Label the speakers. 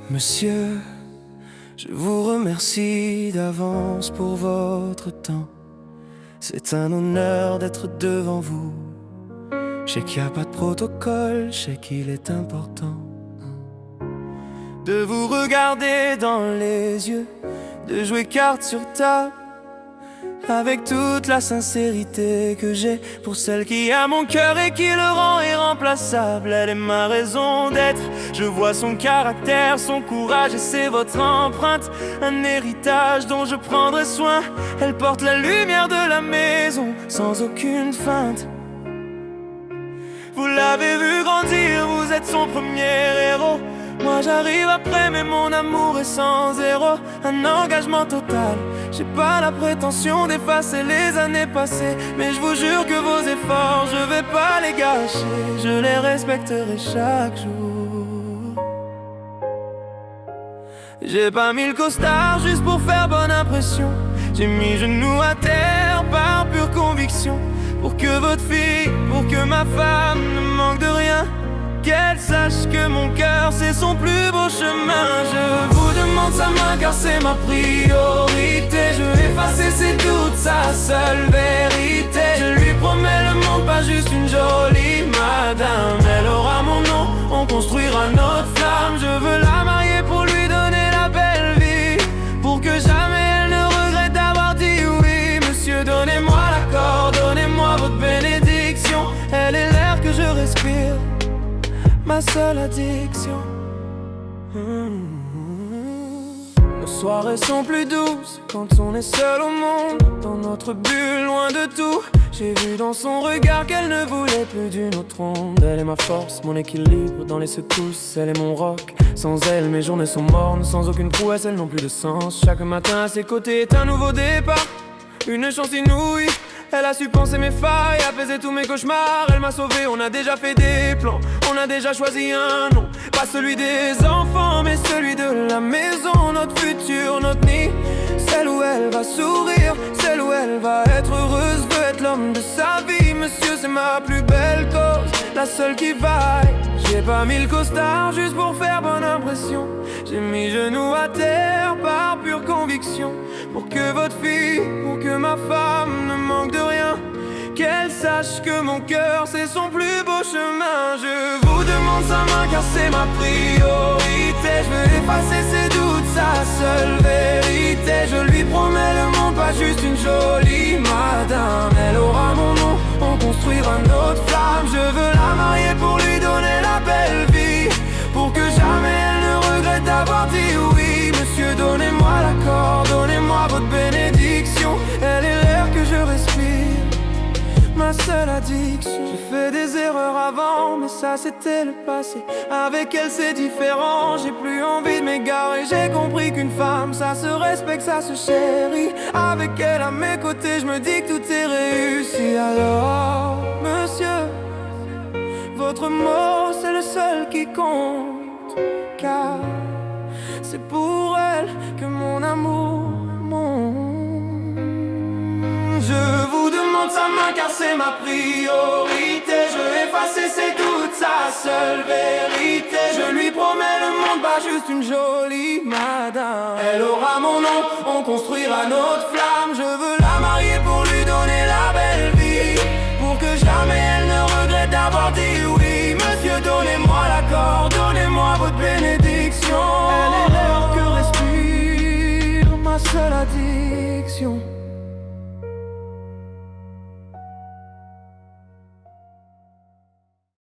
Speaker 1: Monsieur, je vous remercie d'avance pour votre temps. C'est un honneur d'être devant vous. Je sais qu'il n'y a pas de protocole, je sais qu'il est important de vous regarder dans les yeux, de jouer carte sur table avec toute la sincérité que j'ai pour celle qui a mon cœur et qui le rend irremplaçable. Elle est ma raison d'être, je vois son caractère, son courage et c'est votre empreinte, un héritage dont je prendrai soin. Elle porte la lumière de la maison sans aucune feinte. Vous l'avez vu grandir, vous êtes son premier héros. Moi j'arrive après mais mon amour est sans zéro. Un engagement total, j'ai pas la prétention d'effacer les années passées, mais je vous jure que vos efforts, je vais pas les gâcher. Je les respecterai chaque jour. J'ai pas mis le costard juste pour faire bonne impression. J'ai mis genoux à terre par pure conviction. Pour que votre fille, pour que ma femme ne manque de rien, qu'elle sache que mon cœur c'est son plus beau chemin. Je vous demande sa main car c'est ma priorité. Je vais effacer ses doutes, sa seule vérité. Je lui promets le monde, pas juste une jolie madame. Elle aura mon nom, on construira notre flamme. Je veux la marier pour lui donner la belle vie, pour que jamais elle ne regrette d'avoir dit oui. Monsieur, donnez-moi l'accord, donnez-moi votre bénédiction. Elle est l'air que je respire, ma seule addiction. Nos soirées sont plus douces quand on est seul au monde, dans notre bulle, loin de tout. J'ai vu dans son regard qu'elle ne voulait plus d'une autre onde. Elle est ma force, mon équilibre dans les secousses. Elle est mon rock, sans elle mes journées sont mornes. Sans aucune prouesse, elles n'ont plus de sens. Chaque matin à ses côtés est un nouveau départ, une chance inouïe. Elle a su penser mes failles, apaiser tous mes cauchemars. Elle m'a sauvé, on a déjà fait des plans, on a déjà choisi un nom. Pas celui des enfants, mais celui de la maison. Notre futur, notre nid, celle où elle va sourire, celle où elle va être heureuse. Veut être l'homme de sa vie, monsieur c'est ma plus belle cause, la seule qui vaille. J'ai pas mis le costard juste pour faire bonne impression. J'ai mis genoux à terre par pure conviction. Pour que votre fille, pour que ma femme ne manque de rien, qu'elle sache que mon cœur c'est son plus beau chemin. Je vous demande sa main car c'est ma priorité. Je veux effacer ses doutes, sa seule vérité. Je lui promets le monde, pas juste une jolie madame. Elle aura mon nom, on construira notre flamme. Je veux la marier pour lui donner la belle vie, pour que jamais elle ne regrette d'avoir dit oui. Monsieur, donnez-moi l'accord, donnez-moi votre bénédiction. Elle est l'air que je respire, ma seule addiction. J'ai fait des erreurs avant, mais ça c'était le passé. Avec elle c'est différent, j'ai plus envie de m'égarer. J'ai compris qu'une femme ça se respecte, ça se chérit. Avec elle à mes côtés, je me dis que tout est réussi. Alors, monsieur, votre mot c'est le seul qui compte, car c'est pour elle que mon amour monte. Je vous demande sa main car c'est ma priorité. Je veux effacer ses doutes, sa seule vérité. Je lui promets le monde, pas juste une jolie madame. Elle aura mon nom, on construira notre flamme. Je veux la marier pour lui donner la belle vie, pour que jamais elle ne regrette d'avoir dit oui. Monsieur, donnez-moi l'accord, donnez-moi votre bénédiction. Elle est l'air que respire, ma seule addiction.